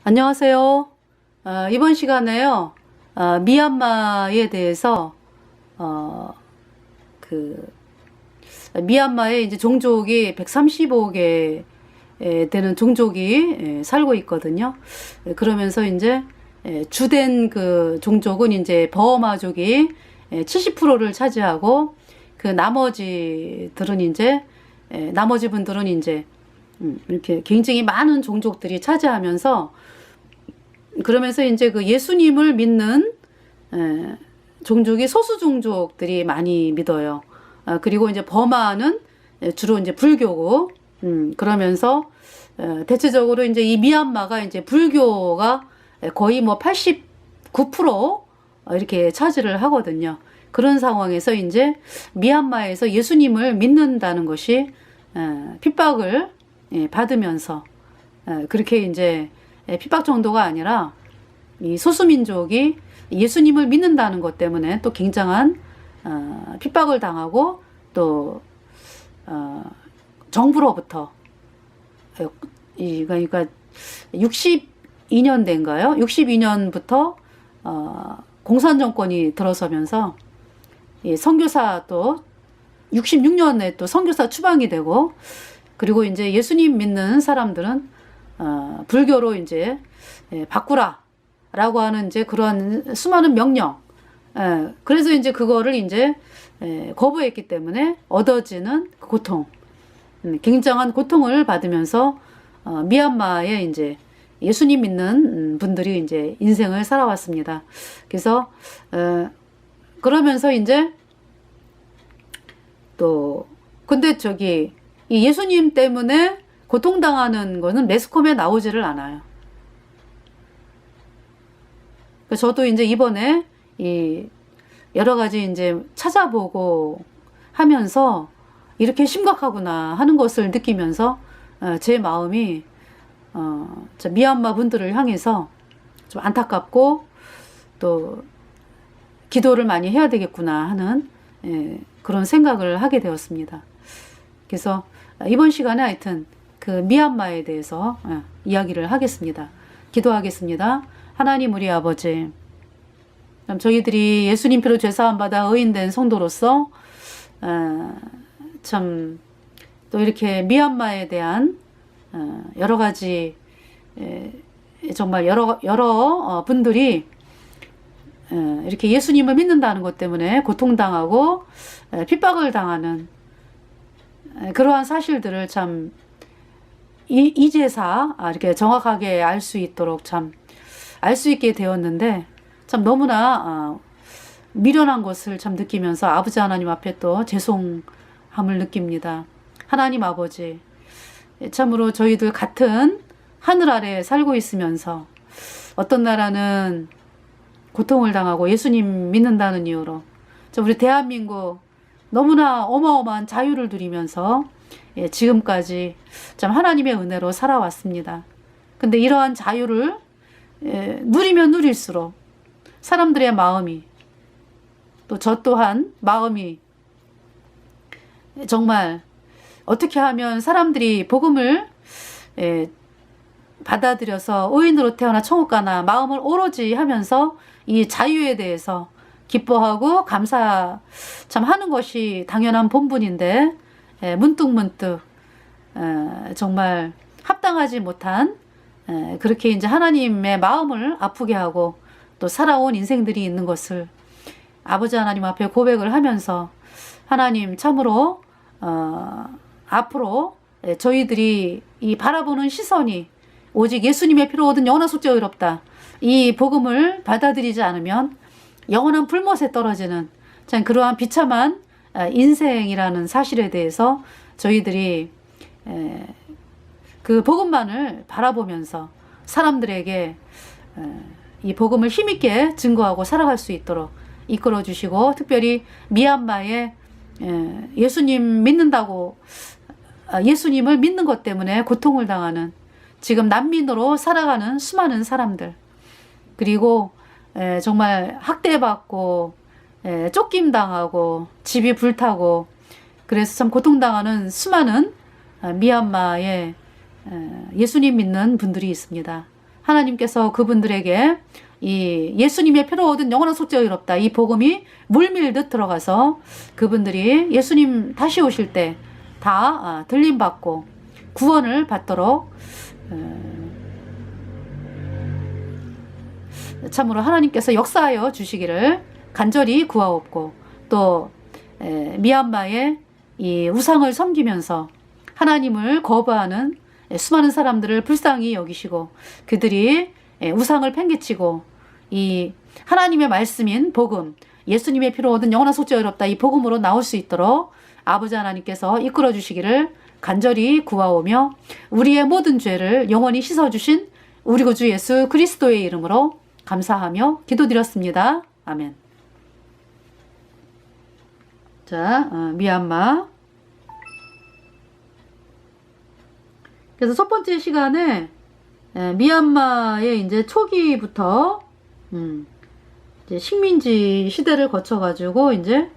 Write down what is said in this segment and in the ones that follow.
안녕하세요. 이번 시간에요. 미얀마에 대해서 그 미얀마에 이제 종족이 135개 되는 종족이 살고 있거든요. 그러면서 이제 주된 그 종족은 이제 버마족이 70%를 차지하고 그 나머지들은 이제 나머지 분들은 이제 이렇게 굉장히 많은 종족들이 차지하면서 그러면서 이제 그 예수님을 믿는 종족이 소수 종족들이 많이 믿어요. 그리고 이제 버마는 주로 이제 불교고, 그러면서 대체적으로 이제 이 미얀마가 이제 불교가 거의 뭐 89% 이렇게 차지를 하거든요. 그런 상황에서 이제 미얀마에서 예수님을 믿는다는 것이 핍박을 받으면서 그렇게 이제 핍박 정도가 아니라 이 소수민족이 예수님을 믿는다는 것 때문에 또 굉장한 핍박을 당하고 또 정부로부터 그러니까 62년대인가요? 62년부터 공산 정권이 들어서면서 선교사 또 66년에 또 선교사 추방이 되고, 그리고 이제 예수님 믿는 사람들은 불교로 이제 바꾸라라고 하는 이제 그러한 수많은 명령, 그래서 이제 그거를 이제 거부했기 때문에 얻어지는 고통, 굉장한 고통을 받으면서 미얀마에 이제 예수님 믿는 분들이 이제 인생을 살아왔습니다. 그래서 그러면서 이제 또 근데 저기 이 예수님 때문에 고통당하는 거는 매스컴에 나오지를 않아요. 저도 이제 이번에 이 여러 가지 이제 찾아보고 하면서 이렇게 심각하구나 하는 것을 느끼면서 제 마음이 미얀마 분들을 향해서 좀 안타깝고 또 기도를 많이 해야 되겠구나 하는 그런 생각을 하게 되었습니다. 그래서 이번 시간에 하여튼 그 미얀마에 대해서 이야기를 하겠습니다. 기도하겠습니다. 하나님 우리 아버지, 저희들이 예수님 피로 죄사함 받아 의인된 성도로서 참 또 이렇게 미얀마에 대한 여러 가지 정말 여러 분들이 이렇게 예수님을 믿는다는 것 때문에 고통당하고 핍박을 당하는 그러한 사실들을 참 이제사 이렇게 정확하게 알 수 있도록 참 알 수 있게 되었는데, 참 너무나 미련한 것을 참 느끼면서 아버지 하나님 앞에 또 죄송함을 느낍니다. 하나님 아버지, 참으로 저희들 같은 하늘 아래 살고 있으면서 어떤 나라는 고통을 당하고 예수님 믿는다는 이유로 우리 대한민국 너무나 어마어마한 자유를 누리면서 지금까지 참 하나님의 은혜로 살아왔습니다. 근데 이러한 자유를 누리면 누릴수록 사람들의 마음이, 또 저 또한 마음이 정말 어떻게 하면 사람들이 복음을 받아들여서 의인으로 태어나 천국 가나 마음을 오로지 하면서 이 자유에 대해서 기뻐하고 감사 참 하는 것이 당연한 본분인데, 문득문득 정말 합당하지 못한 그렇게 이제 하나님의 마음을 아프게 하고 또 살아온 인생들이 있는 것을 아버지 하나님 앞에 고백을 하면서, 하나님 참으로 앞으로 저희들이 이 바라보는 시선이 오직 예수님의 피로 얻은 영원한 속죄가 의롭다, 이 복음을 받아들이지 않으면 영원한 불못에 떨어지는 참 그러한 비참한 인생이라는 사실에 대해서 저희들이 그 복음만을 바라보면서 사람들에게 이 복음을 힘있게 증거하고 살아갈 수 있도록 이끌어 주시고, 특별히 미얀마에 예수님 믿는다고 예수님을 믿는 것 때문에 고통을 당하는 지금 난민으로 살아가는 수많은 사람들, 그리고 정말 학대받고 쫓김당하고 집이 불타고 그래서 참 고통당하는 수많은 미얀마의 예수님 믿는 분들이 있습니다. 하나님께서 그분들에게 이 예수님의 피로 얻은 영원한 속죄가 의롭다, 이 복음이 물밀듯 들어가서 그분들이 예수님 다시 오실 때 다 들림받고 구원을 받도록 참으로 하나님께서 역사하여 주시기를 간절히 구하옵고, 또 미얀마의 이 우상을 섬기면서 하나님을 거부하는 수많은 사람들을 불쌍히 여기시고, 그들이 우상을 팽개치고 이 하나님의 말씀인 복음, 예수님의 피로 얻은 영원한 속죄가 의롭다, 이 복음으로 나올 수 있도록 아버지 하나님께서 이끌어 주시기를 간절히 구하오며, 우리의 모든 죄를 영원히 씻어주신 우리 구주 예수 그리스도의 이름으로 감사하며 기도드렸습니다. 아멘. 자, 미얀마. 그래서 첫 번째 시간에 미얀마의 이제 초기부터 이제 식민지 시대를 거쳐가지고 이제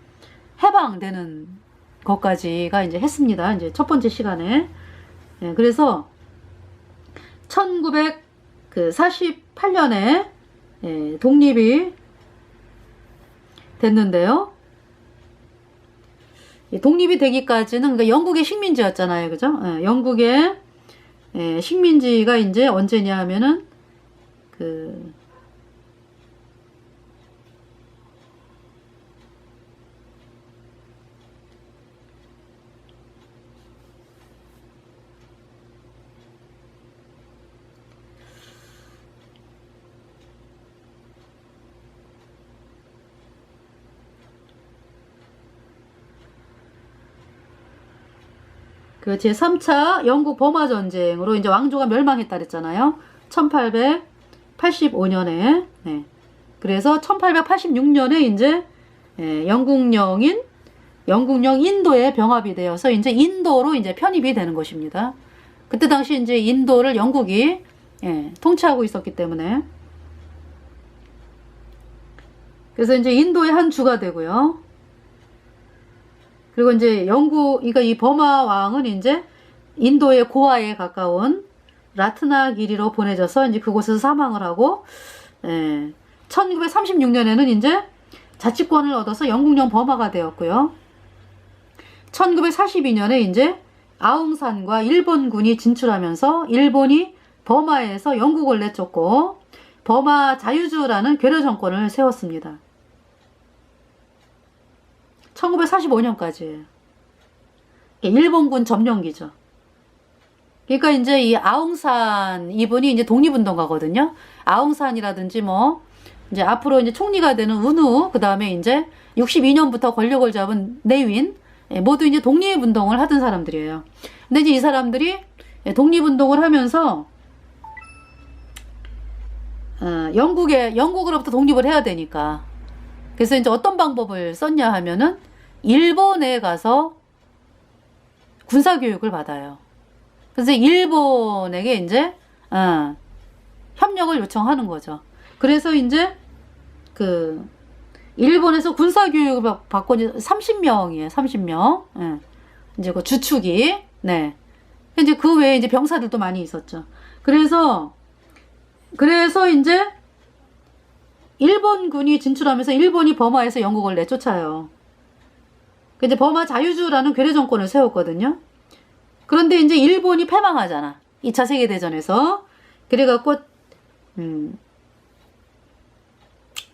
해방되는 것까지가 이제 했습니다. 이제 첫 번째 시간에. 그래서 1948년에 독립이 됐는데요. 독립이 되기까지는, 그러니까 영국의 식민지였잖아요. 그죠? 영국의 식민지가 이제 언제냐 하면은 그 제3차 영국 버마 전쟁으로 이제 왕조가 멸망했다 그랬잖아요. 1885년에. 네. 그래서 1886년에 이제 영국령 인도에 병합이 되어서 이제 인도로 이제 편입이 되는 것입니다. 그때 당시 이제 인도를 영국이 통치하고 있었기 때문에, 그래서 이제 인도의 한 주가 되고요. 그리고 이제 그러니까 이 버마 왕은 이제 인도의 고아에 가까운 라트나기리로 보내져서 이제 그곳에서 사망을 하고, 1936년에는 이제 자치권을 얻어서 영국령 버마가 되었고요. 1942년에 이제 아웅산과 일본군이 진출하면서 일본이 버마에서 영국을 내쫓고 버마 자유주라는 괴뢰 정권을 세웠습니다. 1945년까지. 일본군 점령기죠. 그러니까 이제 이 아웅산 이분이 이제 독립운동가거든요. 아웅산이라든지 뭐 이제 앞으로 이제 총리가 되는 운우, 그 다음에 이제 62년부터 권력을 잡은 내윈, 모두 이제 독립운동을 하던 사람들이에요. 근데 이제 이 사람들이 독립운동을 하면서 영국으로부터 독립을 해야 되니까, 그래서 이제 어떤 방법을 썼냐 하면은 일본에 가서 군사교육을 받아요. 그래서 일본에게 이제 협력을 요청하는 거죠. 그래서 이제 일본에서 군사교육을 받고 30명이에요. 30명. 이제 그 주축이. 네. 이제 그 외에 이제 병사들도 많이 있었죠. 그래서 이제 일본군이 진출하면서 일본이 버마에서 영국을 내쫓아요. 이제 버마 자유주라는 괴뢰 정권을 세웠거든요. 그런데 이제 일본이 패망하잖아. 2차 세계대전에서. 그래갖고,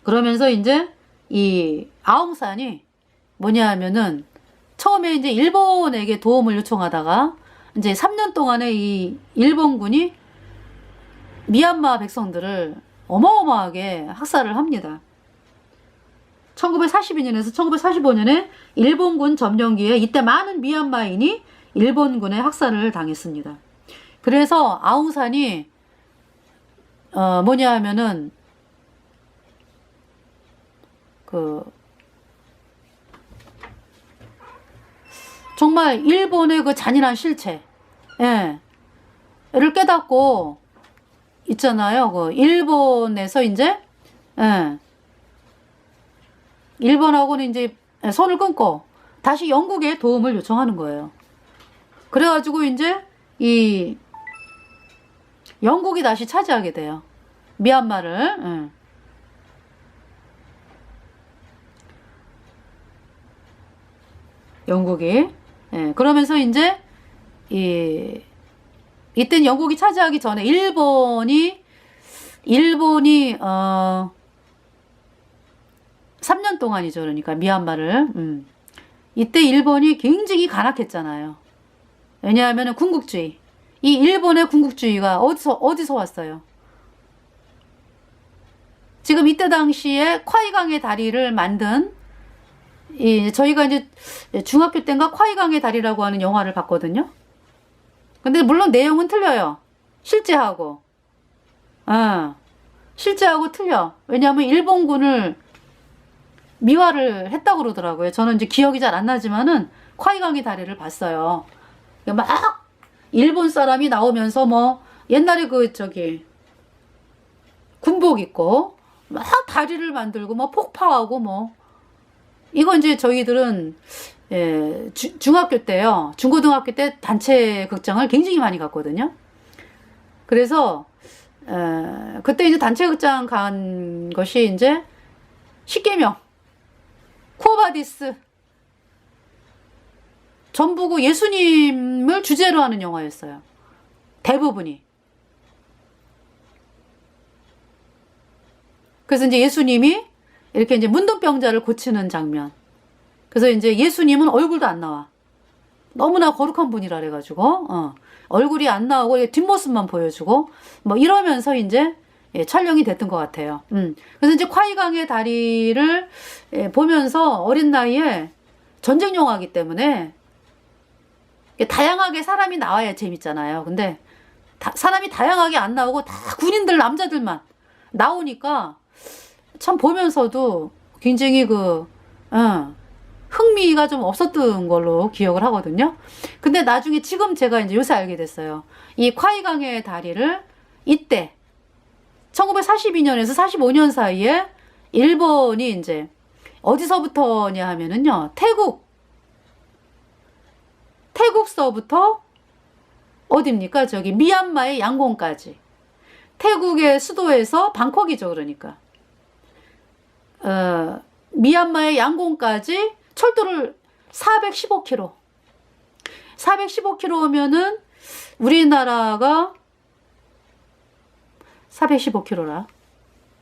그러면서 이제 이 아웅산이 뭐냐 하면은 처음에 이제 일본에게 도움을 요청하다가 이제 3년 동안에 이 일본군이 미얀마 백성들을 어마어마하게 학살을 합니다. 1942년에서 1945년에 일본군 점령기에 이때 많은 미얀마인이 일본군의 학살을 당했습니다. 그래서 아웅산이 뭐냐 하면은 정말 일본의 그 잔인한 실체, 를 깨닫고 있잖아요. 그 일본에서 이제 일본하고는 이제 손을 끊고 다시 영국에 도움을 요청하는 거예요. 그래가지고 이제 이 영국이 다시 차지하게 돼요. 미얀마를. 영국이. 예, 그러면서 이제 이땐 영국이 차지하기 전에 일본이 3년 동안이죠. 그러니까 미얀마를. 이때 일본이 굉장히 간악했잖아요. 왜냐하면 군국주의. 이 일본의 군국주의가 어디서 왔어요? 지금 이때 당시에 콰이강의 다리를 만든 저희가 이제 중학교 때인가 콰이강의 다리라고 하는 영화를 봤거든요. 근데 물론 내용은 틀려요. 실제하고. 실제하고 틀려. 왜냐하면 일본군을 미화를 했다고 그러더라고요. 저는 이제 기억이 잘 안 나지만은 콰이강의 다리를 봤어요. 막 일본 사람이 나오면서 뭐 옛날에 군복 입고 막 다리를 만들고 뭐 폭파하고 뭐 이거 이제 저희들은 중학교 때요. 중고등학교 때 단체 극장을 굉장히 많이 갔거든요. 그래서 그때 이제 단체 극장 간 것이 이제 십계명, 쿠어바디스, 전부 예수님을 주제로 하는 영화였어요. 대부분이. 그래서 이제 예수님이 이렇게 이제 문둥병자를 고치는 장면. 그래서 이제 예수님은 얼굴도 안 나와. 너무나 거룩한 분이라 그래가지고, 얼굴이 안 나오고 뒷모습만 보여주고, 뭐 이러면서 이제 촬영이 됐던 것 같아요. 그래서 이제 콰이강의 다리를 보면서 어린 나이에 전쟁 영화이기 때문에 다양하게 사람이 나와야 재밌잖아요. 근데 사람이 다양하게 안 나오고 다 군인들 남자들만 나오니까 참 보면서도 굉장히 흥미가 좀 없었던 걸로 기억을 하거든요. 근데 나중에 지금 제가 이제 요새 알게 됐어요. 이 콰이강의 다리를 이때 1942년에서 45년 사이에 일본이 이제 어디서부터냐 하면은요. 태국서부터 어딥니까? 저기 미얀마의 양곤까지. 태국의 수도에서 방콕이죠. 그러니까. 미얀마의 양곤까지 철도를 415km. 415km면은 우리나라가 415km라.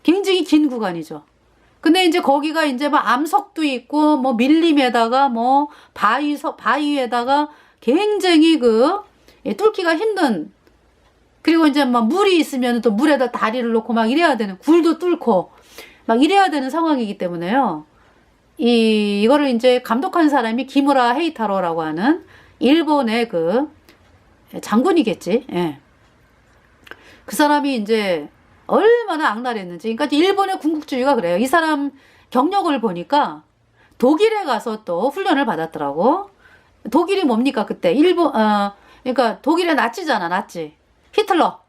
굉장히 긴 구간이죠. 근데 이제 거기가 이제 막 암석도 있고 뭐 밀림에다가 뭐 바위에다가 굉장히 뚫기가 힘든, 그리고 이제 막 물이 있으면 또 물에다 다리를 놓고 막 이래야 되는, 굴도 뚫고 막 이래야 되는 상황이기 때문에요. 이거를 이제 감독한 사람이 기무라 헤이타로라고 하는 일본의 장군이겠지. 예. 그 사람이 이제 얼마나 악랄했는지. 그러니까 일본의 군국주의가 그래요. 이 사람 경력을 보니까 독일에 가서 또 훈련을 받았더라고. 독일이 뭡니까 그때? 그러니까 독일의 나치잖아, 나치. 히틀러.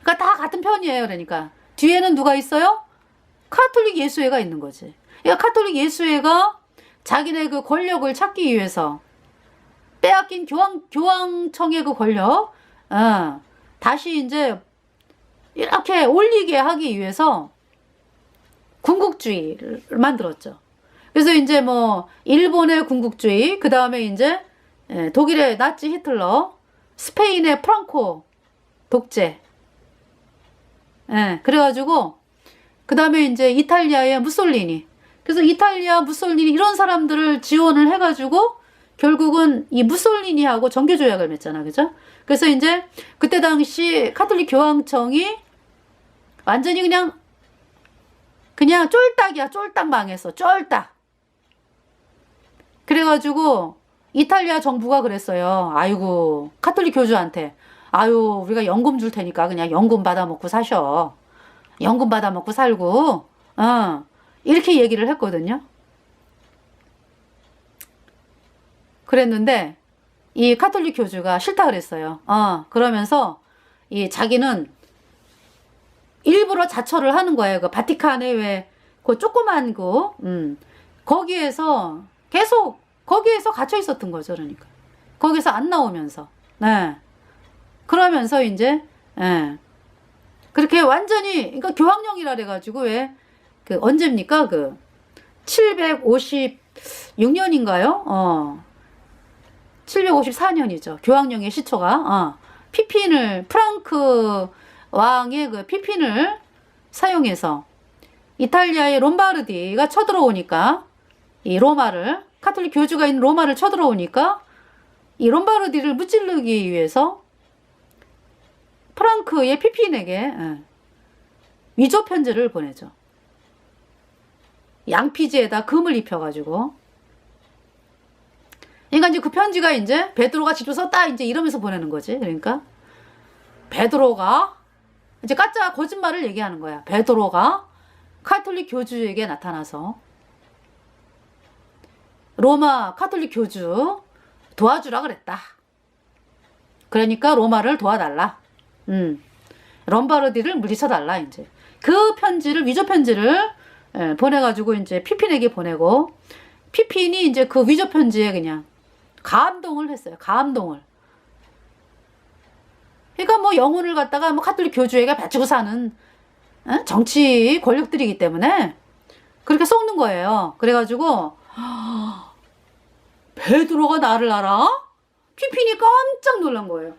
그러니까 다 같은 편이에요. 그러니까 뒤에는 누가 있어요? 카톨릭 예수회가 있는 거지. 그러니까 카톨릭 예수회가 자기네 권력을 찾기 위해서 빼앗긴 교황청의 권력, 다시 이제 이렇게 올리게 하기 위해서 군국주의를 만들었죠. 그래서 이제 뭐 일본의 군국주의, 그 다음에 이제 독일의 나치 히틀러, 스페인의 프랑코 독재, 그래가지고 그 다음에 이제 이탈리아의 무솔리니. 그래서 이탈리아 무솔리니 이런 사람들을 지원을 해가지고 결국은 이 무솔리니하고 정교조약을 맺잖아, 그죠? 그래서 이제 그때 당시 카톨릭 교황청이 완전히 그냥 쫄딱이야. 쫄딱 망했어. 쫄딱. 그래가지고 이탈리아 정부가 그랬어요. 아이고, 카톨릭 교주한테, 아유, 우리가 연금 줄 테니까 그냥 연금 받아 먹고 사셔. 연금 받아 먹고 살고, 이렇게 얘기를 했거든요. 그랬는데 이 카톨릭 교주가 싫다 그랬어요. 그러면서 자기는 일부러 자처를 하는 거예요. 그 바티칸에 왜 조그만 거기에서 계속 거기에서 갇혀 있었던 거죠. 그러니까 거기서 안 나오면서. 네. 그러면서 이제 예. 그렇게 완전히, 그러니까 교황령이라 그래가지고, 왜, 언제입니까? 756년인가요? 754년이죠. 교황령의 시초가, 프랑크 왕의 피핀을 사용해서 이탈리아의 롬바르디가 쳐들어오니까, 이 로마를, 카톨릭 교주가 있는 로마를 쳐들어오니까, 이 롬바르디를 무찌르기 위해서 프랑크의 피핀에게 위조 편지를 보내죠. 양피지에다 금을 입혀가지고. 그러니까 이제 그 편지가 이제 베드로가 직접 썼다 이제 이러면서 보내는 거지. 그러니까 베드로가 이제 가짜 거짓말을 얘기하는 거야. 베드로가 카톨릭 교주에게 나타나서 로마 카톨릭 교주 도와주라 그랬다. 그러니까 로마를 도와달라. 롬바르디를 물리쳐달라 이제. 그 편지를 위조 편지를 보내가지고 이제 피핀에게 보내고, 피핀이 이제 그 위조 편지에 그냥 감동을 했어요. 감동을. 그러니까 뭐 영혼을 갖다가 뭐 카톨릭 교주에게 바치고 사는 정치 권력들이기 때문에 그렇게 썩는 거예요. 그래가지고 베드로가 나를 알아? 피핀이 깜짝 놀란 거예요.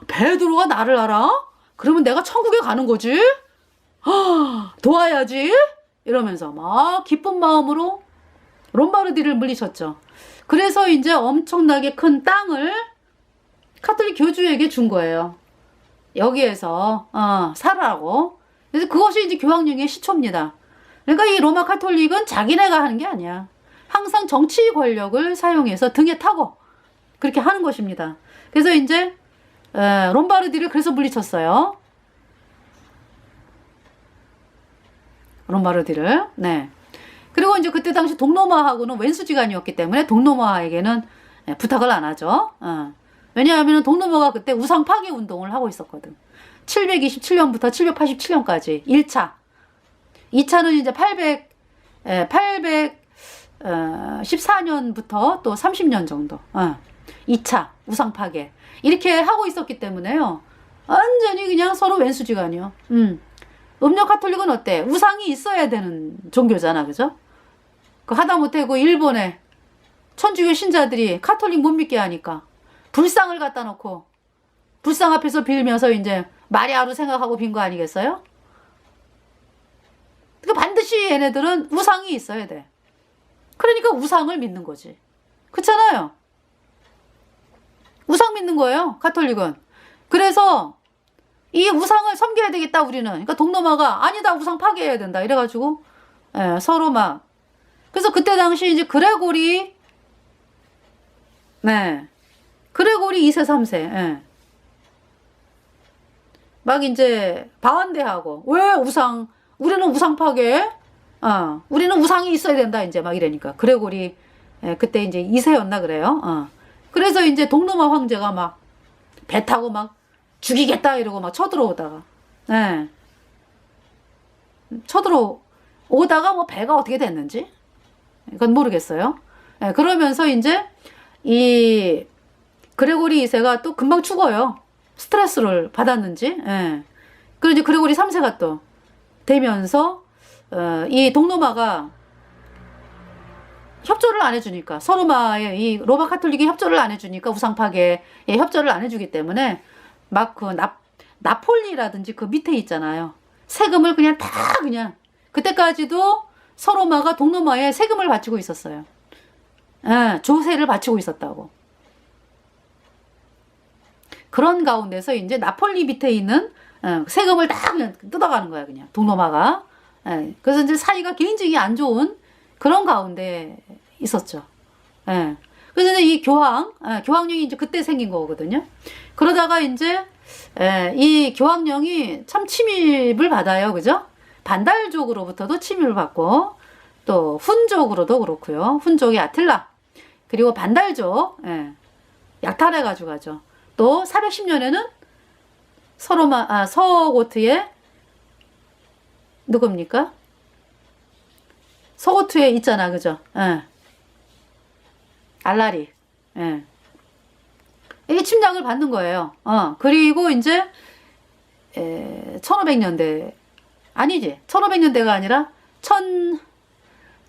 베드로가 나를 알아? 그러면 내가 천국에 가는 거지? 도와야지? 이러면서 막 기쁜 마음으로 롬바르디를 물리쳤죠. 그래서 이제 엄청나게 큰 땅을 카톨릭 교주에게 준 거예요. 여기에서 살아라고. 그래서 그것이 이제 교황령의 시초입니다. 그러니까 이 로마 카톨릭은 자기네가 하는 게 아니야. 항상 정치 권력을 사용해서 등에 타고 그렇게 하는 것입니다. 그래서 이제 롬바르디를 그래서 물리쳤어요. 롬바르디를. 네. 그리고 이제 그때 당시 동로마하고는 왼수지간이었기 때문에 동로마에게는 부탁을 안 하죠. 왜냐하면 동로마가 그때 우상 파괴 운동을 하고 있었거든. 727년부터 787년까지 1차. 2차는 이제 814년부터 또 30년 정도. 2차 우상 파괴. 이렇게 하고 있었기 때문에요. 완전히 그냥 서로 왼수지간이요. 음료 카톨릭은 어때? 우상이 있어야 되는 종교잖아. 그죠? 그 하다못해 그 일본의 천주교 신자들이 카톨릭 못 믿게 하니까 불상을 갖다 놓고 불상 앞에서 빌면서 이제 마리아로 생각하고 빈 거 아니겠어요? 그러니까 반드시 얘네들은 우상이 있어야 돼. 그러니까 우상을 믿는 거지. 그렇잖아요. 우상 믿는 거예요. 카톨릭은. 그래서 이 우상을 섬겨야 되겠다 우리는. 그러니까 동로마가 아니다 우상 파괴해야 된다 이래가지고 서로 막. 그래서 그때 당시 이제 그레고리 2세 3세 막 이제 반대하고 왜 우상 우리는 우상 파괴 우리는 우상이 있어야 된다 이제 막 이러니까 그레고리 그때 이제 2세였나 그래요. 그래서 이제 동로마 황제가 막 배 타고 막 죽이겠다 이러고 막 쳐들어오다가 쳐들어오다가 뭐 배가 어떻게 됐는지 이건 모르겠어요. 그러면서 이제 이 그레고리 2세가 또 금방 죽어요. 스트레스를 받았는지. 그리고 이제 그레고리 3세가 또 되면서 이 동로마가 협조를 안 해주니까 서로마의 이 로마 카톨릭이 협조를 안 해주니까 우상 파괴에 협조를 안 해주기 때문에 막 그 나폴리라든지 그 밑에 있잖아요. 세금을 그냥 다 그냥 그때까지도 서로마가 동로마에 세금을 바치고 있었어요. 조세를 바치고 있었다고. 그런 가운데서 이제 나폴리 밑에 있는 세금을 다 그냥 뜯어가는 거야 그냥 동로마가. 그래서 이제 사이가 굉장히 안 좋은 그런 가운데 있었죠. 그래서 이제 이 교황령이 이제 그때 생긴 거거든요. 그러다가 이제 이 교황령이 참 침입을 받아요, 그죠? 반달족으로부터도 침입을 받고 또 훈족으로도 그렇고요. 훈족이 아틸라 그리고 반달족 약탈해가지고 가죠. 또 410년에는 서고트의 누굽니까? 서고트에 있잖아, 그죠? 알라리. 이게 침략을 받는 거예요. 그리고 이제 1500년대 아니지 1500년대가 아니라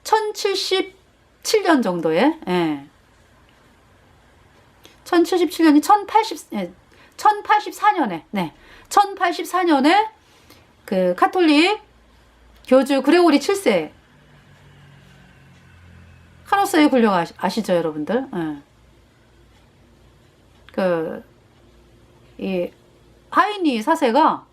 1077년 정도에 1077년이 1084년에 1084년에 그 카톨릭 교주 그레고리 7세 카노스의 굴력 아시죠 여러분들? 이 하이니 4세가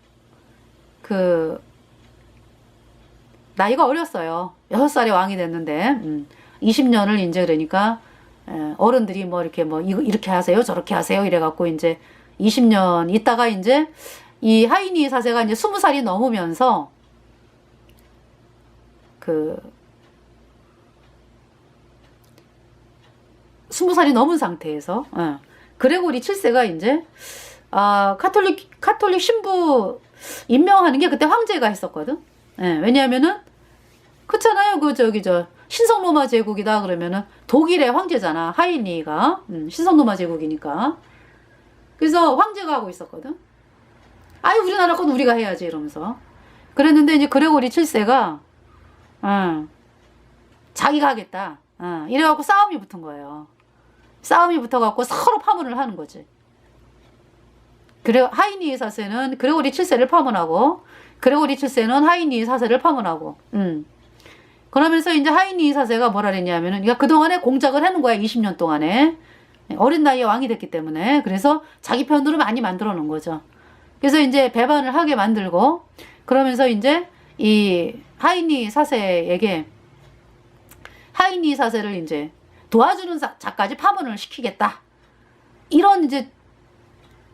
나이가 어렸어요. 6살에 왕이 됐는데 20년을 이제 그러니까 어른들이 뭐 이렇게 뭐 이렇게 하세요 저렇게 하세요 이래갖고 이제 20년 있다가 이제 이 하이니 4세가 이제 20살이 넘으면서 20살이 넘은 상태에서 그레고리 7세가 이제 카톨릭 신부 임명하는 게 그때 황제가 했었거든. 왜냐하면은 그렇잖아요. 신성 로마 제국이다 그러면은 독일의 황제잖아. 하이니가 신성 로마 제국이니까. 그래서 황제가 하고 있었거든. 아유 우리나라 건 우리가 해야지 이러면서 그랬는데 이제 그레고리 7세가 자기가 하겠다. 이래갖고 싸움이 붙은 거예요. 싸움이 붙어갖고 서로 파문을 하는 거지. 하이니 4세는 그레고리 7세를 파문하고 그레고리 7세는 하이니 4세를 파문하고 그러면서 이제 하이니 4세가 뭐라 그랬냐면은 그러니까 그동안에 공작을 해놓은 거야. 20년 동안에 어린 나이에 왕이 됐기 때문에. 그래서 자기 편으로 많이 만들어 놓은 거죠. 그래서 이제 배반을 하게 만들고 그러면서 이제 이 하이니 4세에게 하이니 4세를 이제 도와주는 자까지 파문을 시키겠다. 이런 이제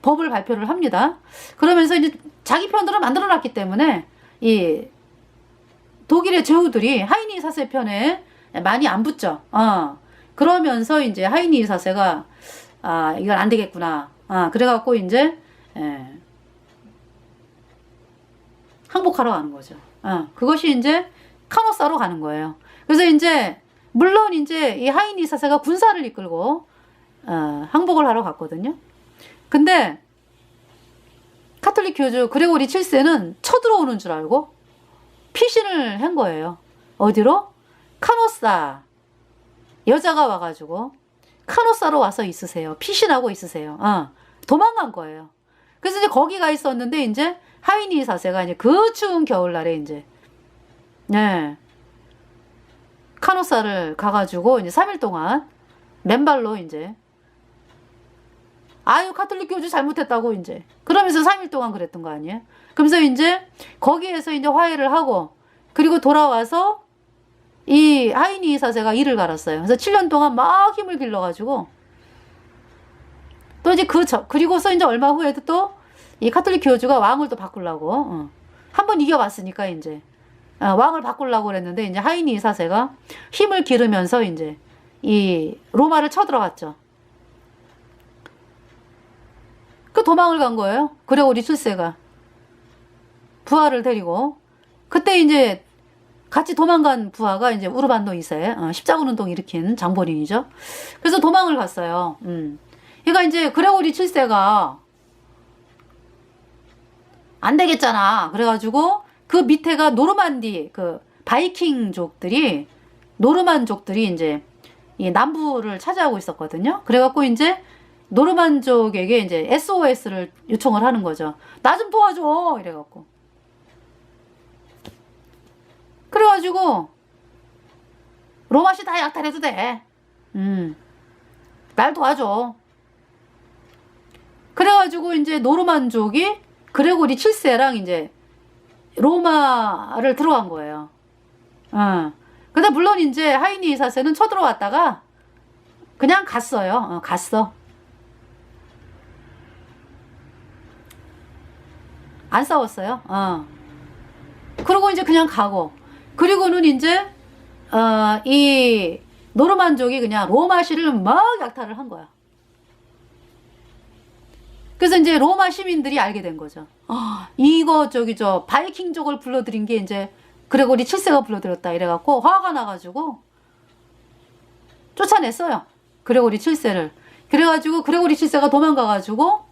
법을 발표를 합니다. 그러면서 이제 자기 편으로 만들어 놨기 때문에 이 독일의 제후들이 하이니 4세 편에 많이 안 붙죠. 그러면서 이제 하이니 4세가 이건 안 되겠구나. 그래갖고 이제 항복하러 가는 거죠. 그것이 이제 카노사로 가는 거예요. 그래서 이제 물론 이제 이 하이니 4세가 군사를 이끌고 항복을 하러 갔거든요. 근데 카톨릭 교주 그레고리 7세는 쳐들어오는 줄 알고 피신을 한 거예요. 어디로? 카노사. 여자가 와가지고 카노사로 와서 있으세요. 피신하고 있으세요. 도망간 거예요. 그래서 이제 거기 가 있었는데 이제 하이니 4세가 이제 그 추운 겨울날에 이제 카노사를 가가지고 이제 3일 동안 맨발로 이제 아유 카톨릭 교주 잘못했다고 이제 그러면서 3일 동안 그랬던 거 아니에요? 그러면서 이제 거기에서 이제 화해를 하고 그리고 돌아와서 이 하이니 4세가 이를 갈았어요. 그래서 7년 동안 막 힘을 길러가지고 또 이제 그리고서 이제 얼마 후에도 또 이 카톨릭 교주가 왕을 또 바꾸려고 한번 이겨봤으니까 이제 왕을 바꾸려고 그랬는데 이제 하이니 4세가 힘을 기르면서 이제 이 로마를 쳐들어갔죠. 그 도망을 간 거예요. 그레고리 7세가 부하를 데리고 그때 이제 같이 도망간 부하가 이제 우르반도 2세 십자군 운동 일으킨 장본인이죠. 그래서 도망을 갔어요. 그러니까 이제 그레고리 7세가 안 되겠잖아. 그래가지고 그 밑에가 노르만디 그 바이킹족들이 노르만족들이 이제 이 남부를 차지하고 있었거든요. 그래갖고 이제 노르만족에게 이제 SOS를 요청을 하는 거죠. 나 좀 도와줘 이래갖고. 그래가지고 로마시 다 약탈해도 돼. 날 도와줘. 그래가지고 이제 노르만족이 그레고리 7세랑 이제 로마를 들어간 거예요. 근데 물론 이제 하이니 4세는 쳐들어왔다가 그냥 갔어요. 갔어. 안 싸웠어요. 그리고 이제 그냥 가고. 그리고는 이제 이 노르만족이 그냥 로마시를 막 약탈을 한 거야. 그래서 이제 로마 시민들이 알게 된 거죠. 이거 바이킹족을 불러들인 게 이제 그레고리 7세가 불러들였다 이래갖고 화가 나가지고 쫓아냈어요. 그레고리 7세를. 그래가지고 그레고리 7세가 도망가가지고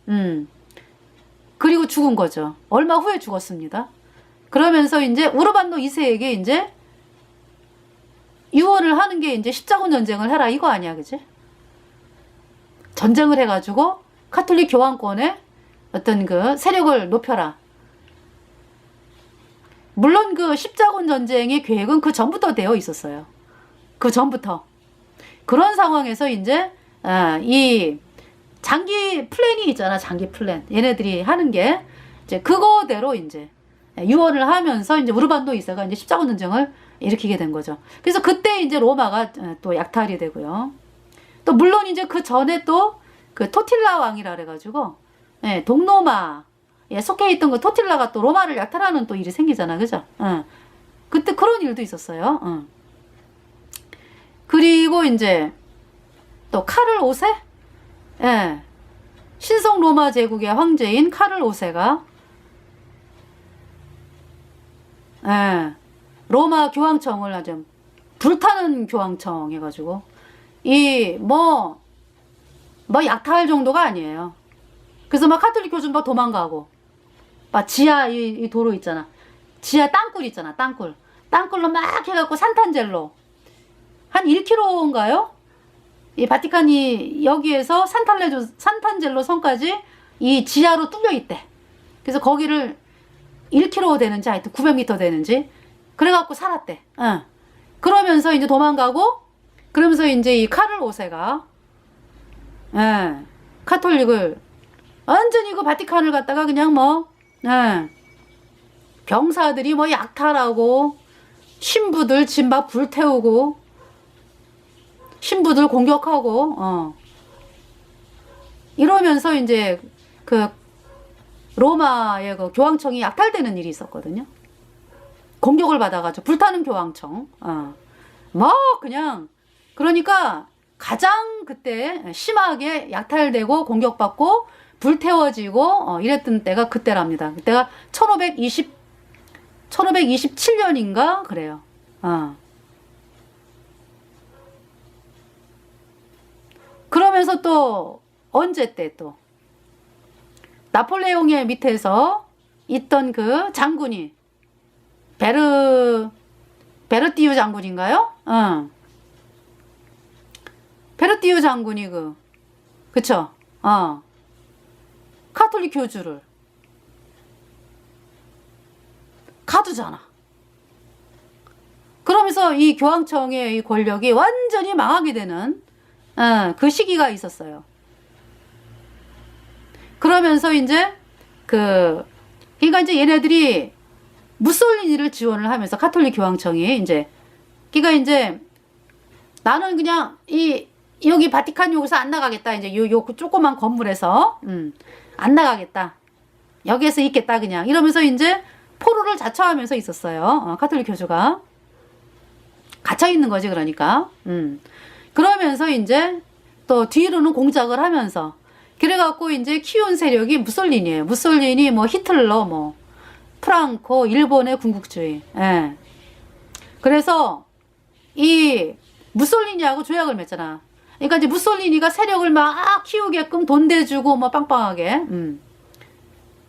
그리고 죽은 거죠. 얼마 후에 죽었습니다. 그러면서 이제 우르반노 2세에게 이제 유언을 하는 게 이제 십자군 전쟁을 해라 이거 아니야, 그지? 전쟁을 해가지고 카톨릭 교황권의 어떤 그 세력을 높여라. 물론 그 십자군 전쟁의 계획은 그 전부터 되어 있었어요. 그 전부터. 그런 상황에서 이제 이 장기 플랜이 있잖아, 장기 플랜. 얘네들이 하는 게 이제 그거대로 이제 유언을 하면서 이제 우르반도 2세가 이제 십자군 전쟁을 일으키게 된 거죠. 그래서 그때 이제 로마가 또 약탈이 되고요. 또 물론 이제 그 전에 또 그 토틸라 왕이라 그래가지고 동로마에 속해 있던 그 토틸라가 또 로마를 약탈하는 또 일이 생기잖아, 그죠? 그때 그런 일도 있었어요. 그리고 이제 또 카를 5세? 신성 로마 제국의 황제인 카를 5세가 로마 교황청을 아주 불타는 교황청 해가지고 이 뭐 약탈 정도가 아니에요. 그래서 막 카톨릭 교주는 막 도망가고 막 지하 이 도로 있잖아. 지하 땅굴 있잖아. 땅굴로 막 해갖고 산탄젤로 한 1km인가요? 이 바티칸이 여기에서 산탄젤로 성까지 이 지하로 뚫려 있대. 그래서 거기를 1km 되는지 하여튼 900m 되는지 그래갖고 살았대. 그러면서 이제 도망가고 그러면서 이제 이 카를 5세가 카톨릭을 완전히 그 바티칸을 갖다가 그냥 병사들이 뭐 약탈하고 신부들 집 막 불태우고 신부들 공격하고 이러면서 이제 그 로마의 그 교황청이 약탈되는 일이 있었거든요. 공격을 받아가지고 불타는 교황청. 뭐 그냥 그러니까 가장 그때 심하게 약탈되고 공격받고 불태워지고 이랬던 때가 그때랍니다. 그때가 1527년인가 그래요. 그러면서 또 언제 때 또 나폴레옹의 밑에서 있던 그 장군이 베르티유 장군인가요? 베르티유 장군이 그쵸? 카톨릭 교주를 가두잖아. 그러면서 이 교황청의 이 권력이 완전히 망하게 되는 그 시기가 있었어요. 그러면서 이제 그러니까 이제 얘네들이 무솔리니를 지원을 하면서 카톨릭 교황청이 이제 그러니까 이제 나는 그냥 여기 바티칸 여기서 안 나가겠다. 이제 요 조그만 건물에서 안 나가겠다. 여기에서 있겠다 그냥 이러면서 이제 포로를 자처하면서 있었어요. 카톨릭 교주가 갇혀 있는 거지 그러니까. 그러면서 이제 또 뒤로는 공작을 하면서 그래갖고 이제 키운 세력이 무솔리니예요. 무솔리니 뭐 히틀러 뭐 프랑코 일본의 군국주의. 그래서 이 무솔리니하고 조약을 맺잖아. 그러니까 이제 무솔리니가 세력을 막 키우게끔 돈 대주고 뭐 빵빵하게.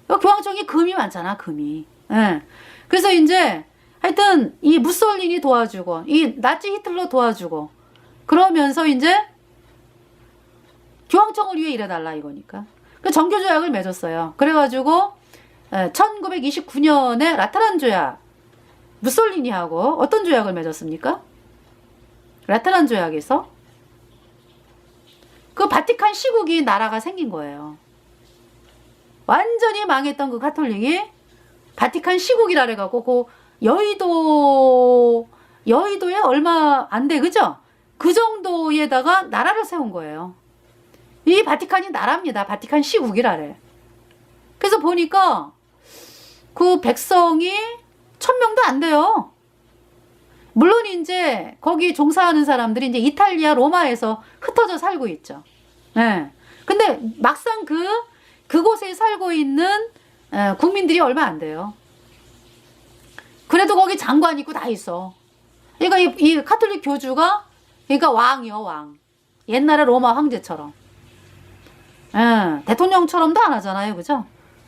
교황청이 금이 많잖아, 금이. 그래서 이제 하여튼 이 무솔리니 도와주고 이 나치 히틀러 도와주고 그러면서 이제 교황청을 위해 일해달라 이거니까. 그 정교조약을 맺었어요. 그래가지고 1929년에 라테란 조약 무솔리니하고 어떤 조약을 맺었습니까? 라테란 조약에서 그 바티칸 시국이 나라가 생긴 거예요. 완전히 망했던 그 가톨릭이 바티칸 시국이라 그래갖고 그 여의도에 얼마 안 돼, 그죠? 그 정도에다가 나라를 세운 거예요. 이 바티칸이 나라입니다. 바티칸 시국이라래. 그래서 보니까 그 백성이 1000명도 안 돼요. 물론 이제 거기 종사하는 사람들이 이제 이탈리아 로마에서 흩어져 살고 있죠. 근데 막상 그곳에 살고 있는 국민들이 얼마 안 돼요. 그래도 거기 장관 있고 다 있어. 그러니까 이 카톨릭 교주가 그러니까 왕이요, 왕. 옛날에 로마 황제처럼. 대통령처럼도 안 하잖아요, 그죠?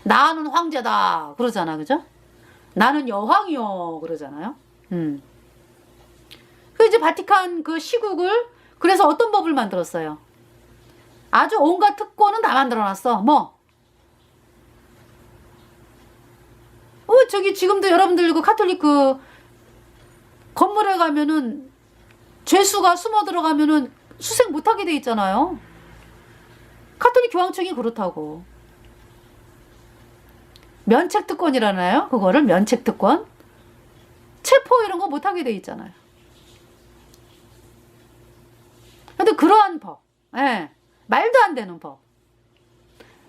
나는 황제다 그러잖아, 그죠? 나는 여왕이요 그러잖아요. 그 이제 바티칸 그 시국을 그래서 어떤 법을 만들었어요? 아주 온갖 특권은 다 만들어놨어. 뭐? 저기 지금도 여러분들 그 카톨릭 그 건물에 가면은 죄수가 숨어 들어가면은 수색 못하게 돼 있잖아요. 카톨릭 교황청이 그렇다고. 면책특권이라나요? 그거를 면책특권. 체포 이런 거 못하게 돼 있잖아요. 근데 그러한 법, 예, 말도 안 되는 법.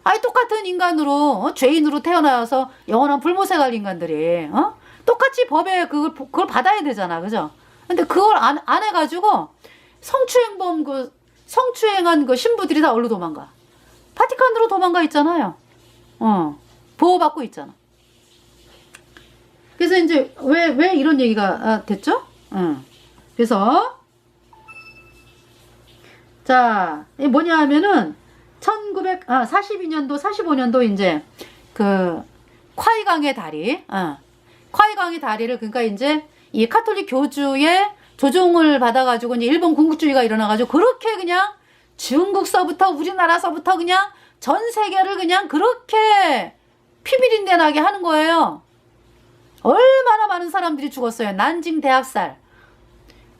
아니 똑같은 인간으로 죄인으로 태어나서 영원한 불모생할 인간들이 똑같이 법에 그걸 받아야 되잖아, 그죠? 근데 그걸 안 해가지고 성추행한 그 신부들이 다 어디로 도망가? 바티칸으로 도망가 있잖아요. 보호받고 있잖아. 그래서 이제 왜 이런 얘기가 됐죠? 그래서 자, 이 뭐냐 하면은 1942년도 45년도 이제 그 콰이강의 다리, 콰이강의 다리를 그러니까 이제 이 카톨릭 교주의 조종을 받아가지고 이제 일본 군국주의가 일어나가지고 그렇게 그냥 중국서부터 우리나라서부터 그냥 전 세계를 그냥 그렇게 피비린내 나게 하는 거예요. 얼마나 많은 사람들이 죽었어요. 난징 대학살.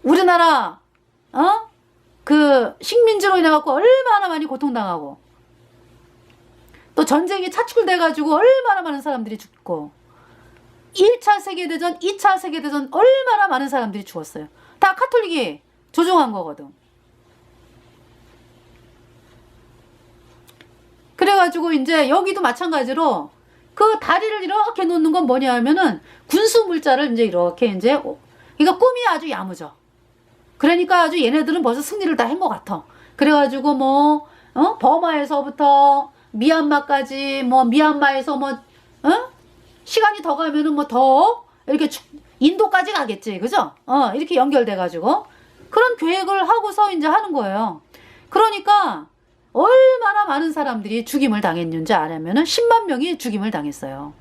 우리나라 그 식민지로 인해 갖고 얼마나 많이 고통당하고 또 전쟁이 차출돼 가지고 얼마나 많은 사람들이 죽고 1차 세계대전, 2차 세계대전 얼마나 많은 사람들이 죽었어요. 다 카톨릭이 조종한 거거든. 그래가지고 이제 여기도 마찬가지로 그 다리를 이렇게 놓는 건 뭐냐 하면은 군수 물자를 이제 이렇게 이제 그러니까 꿈이 아주 야무져. 그러니까 아주 얘네들은 벌써 승리를 다 한 것 같아. 그래가지고 뭐 버마에서부터 미얀마까지 뭐 미얀마에서 뭐 시간이 더 가면은 뭐 더 이렇게 인도까지 가겠지, 그죠? 이렇게 연결돼가지고 그런 계획을 하고서 이제 하는 거예요. 그러니까 얼마나 많은 사람들이 죽임을 당했는지 알면은 10만 명이 죽임을 당했어요.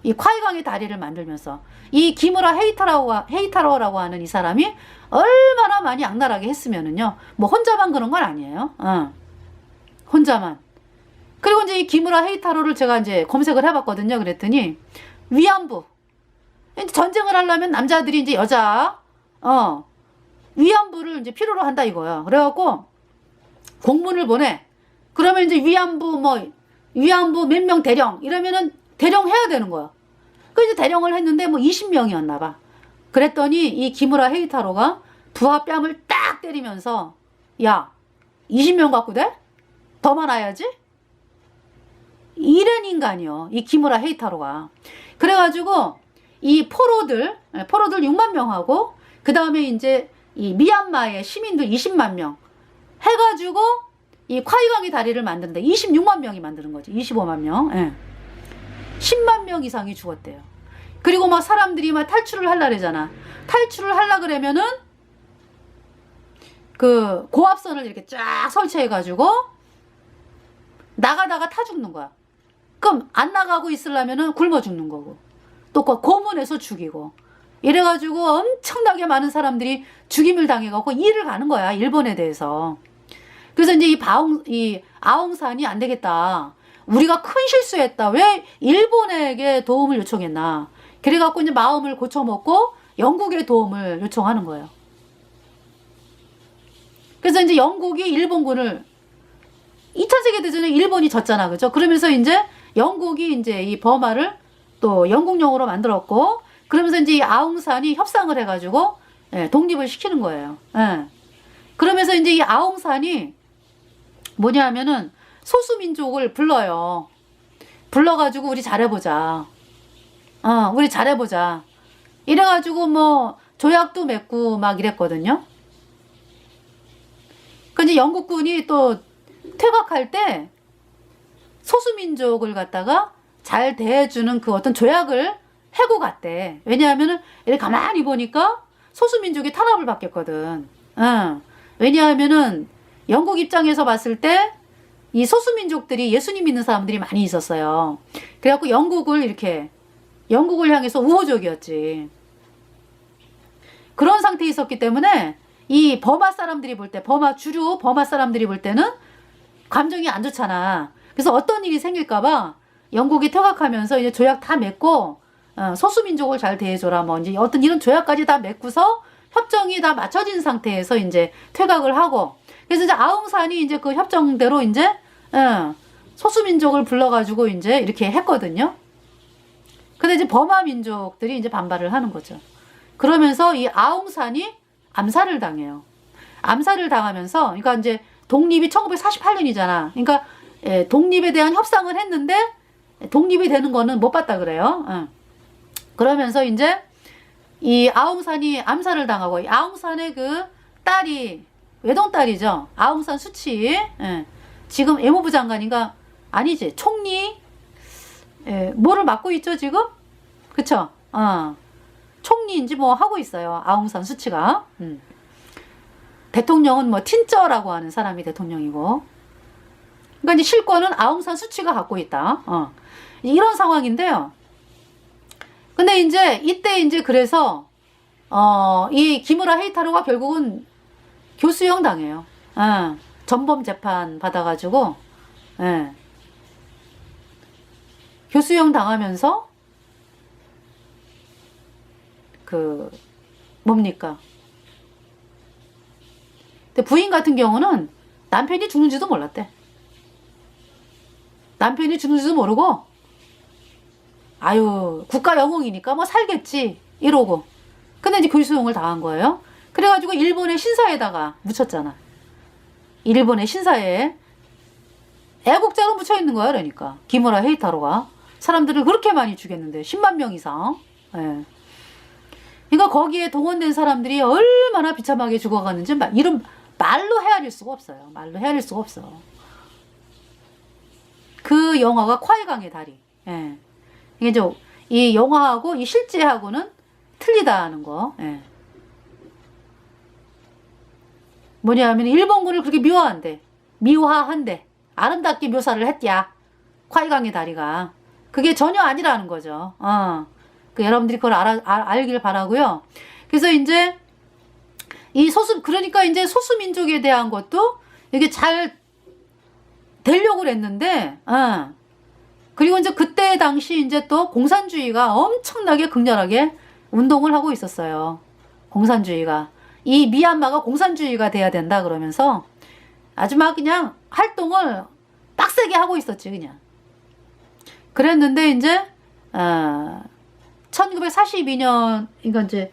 이 콰이강의 다리를 만들면서 이 기무라 헤이타로라고 하는 이 사람이 얼마나 많이 악랄하게 했으면은요. 뭐 혼자만 그런 건 아니에요. 혼자만. 그리고 이제 이 기무라 헤이타로를 제가 이제 검색을 해봤거든요. 그랬더니 위안부. 이제 전쟁을 하려면 남자들이 이제 여자 위안부를 이제 필요로 한다 이거야. 그래갖고 공문을 보내. 그러면 이제 위안부 몇 명 대령 이러면은 대령해야 되는 거야. 그 이제 대령을 했는데 뭐 20명이었나 봐. 그랬더니 이 기무라 헤이타로가 부하 뺨을 딱 때리면서 야 20명 갖고 돼? 더 많아야지? 이런 인간이요. 이 기무라 헤이타로가. 그래가지고 이 포로들 6만 명하고 그 다음에 이제 이 미얀마의 시민들 20만 명 해가지고 이 콰이강의 다리를 만드는데 26만 명이 만드는 거지. 25만 명. 예. 10만 명 이상이 죽었대요. 그리고 막 사람들이 막 탈출을 하려 그러잖아. 탈출을 하려 그러면은 그 고압선을 이렇게 쫙 설치해가지고 나가다가 타 죽는 거야. 그럼 안 나가고 있으려면은 굶어 죽는 거고. 또 고문해서 죽이고. 이래가지고 엄청나게 많은 사람들이 죽임을 당해갖고 일을 가는 거야. 일본에 대해서. 그래서 이제 이 아웅산이 안 되겠다. 우리가 큰 실수했다. 왜 일본에게 도움을 요청했나. 그래갖고 이제 마음을 고쳐먹고 영국의 도움을 요청하는 거예요. 그래서 이제 영국이 일본군을 2차 세계대전에 일본이 졌잖아. 그죠? 그러면서 이제 영국이 이제 이 버마를 또 영국령으로 만들었고 그러면서 이제 이 아웅산이 협상을 해가지고 독립을 시키는 거예요. 예. 그러면서 이제 이 아웅산이 뭐냐 하면은 소수민족을 불러요. 불러가지고 우리 잘해보자. 우리 잘해보자. 이래가지고 뭐 조약도 맺고 막 이랬거든요. 근데 영국군이 또 퇴각할 때 소수민족을 갖다가 잘 대해주는 그 어떤 조약을 해고 갔대. 왜냐하면은 이렇게 가만히 보니까 소수민족이 탄압을 받겠거든. 왜냐하면은 영국 입장에서 봤을 때 이 소수민족들이 예수님 믿는 사람들이 많이 있었어요. 그래갖고 영국을 향해서 우호적이었지. 그런 상태에 있었기 때문에 이 버마 사람들이 볼 때, 주류 버마 사람들이 볼 때는 감정이 안 좋잖아. 그래서 어떤 일이 생길까봐 영국이 퇴각하면서 이제 조약 다 맺고, 소수민족을 잘 대해줘라. 뭐 이제 어떤 이런 조약까지 다 맺고서 협정이 다 맞춰진 상태에서 이제 퇴각을 하고, 그래서 이제 아웅산이 이제 그 협정대로 이제, 소수민족을 불러가지고 이제 이렇게 했거든요. 근데 이제 버마 민족들이 이제 반발을 하는 거죠. 그러면서 이 아웅산이 암살을 당해요. 암살을 당하면서, 그러니까 이제 독립이 1948년이잖아. 그러니까 독립에 대한 협상을 했는데 독립이 되는 거는 못 봤다 그래요. 그러면서 이제 이 아웅산이 암살을 당하고, 이 아웅산의 그 딸이 외동딸이죠. 아웅산 수치. 지금 외무부 장관인가? 아니지. 총리. 뭐를 맡고 있죠 지금? 그쵸? 총리인지 뭐 하고 있어요. 아웅산 수치가. 대통령은 뭐 틴쩌라고 하는 사람이 대통령이고. 그러니까 이제 실권은 아웅산 수치가 갖고 있다. 이런 상황인데요. 근데 이제 이때 이제 그래서 이 기무라 헤이타로가 결국은 교수형 당해요. 전범 재판 받아가지고 교수형 당하면서 뭡니까? 근데 부인 같은 경우는 남편이 죽는지도 몰랐대. 남편이 죽는지도 모르고, 아유, 국가 영웅이니까 뭐 살겠지 이러고. 근데 이제 교수형을 당한 거예요. 그래가지고 일본의 신사에다가 묻혔잖아. 일본의 신사에 애국자로 묻혀 있는 거야. 그러니까 기무라 헤이타로가 사람들을 그렇게 많이 죽였는데 10만 명 이상. 그러니까 거기에 동원된 사람들이 얼마나 비참하게 죽어가는지 이런 말로 헤아릴 수가 없어요. 말로 헤아릴 수가 없어. 그 영화가 콰이강의 다리. 이게 이 영화하고 이 실제하고는 틀리다는 거. 뭐냐면 일본군을 그렇게 미화한대. 아름답게 묘사를 했야. 콰이강의 다리가. 그게 전혀 아니라는 거죠. 여러분들이 그걸 알길 바라고요. 그래서 이제 그러니까 이제 소수민족에 대한 것도 이게 잘 되려고 그랬는데, 그리고 이제 그때 당시 이제 또 공산주의가 엄청나게 극렬하게 운동을 하고 있었어요. 공산주의가. 이 미얀마가 공산주의가 돼야 된다 그러면서 아주 막 그냥 활동을 빡세게 하고 있었지, 그냥. 그랬는데 이제, 1942년, 그러니까 이제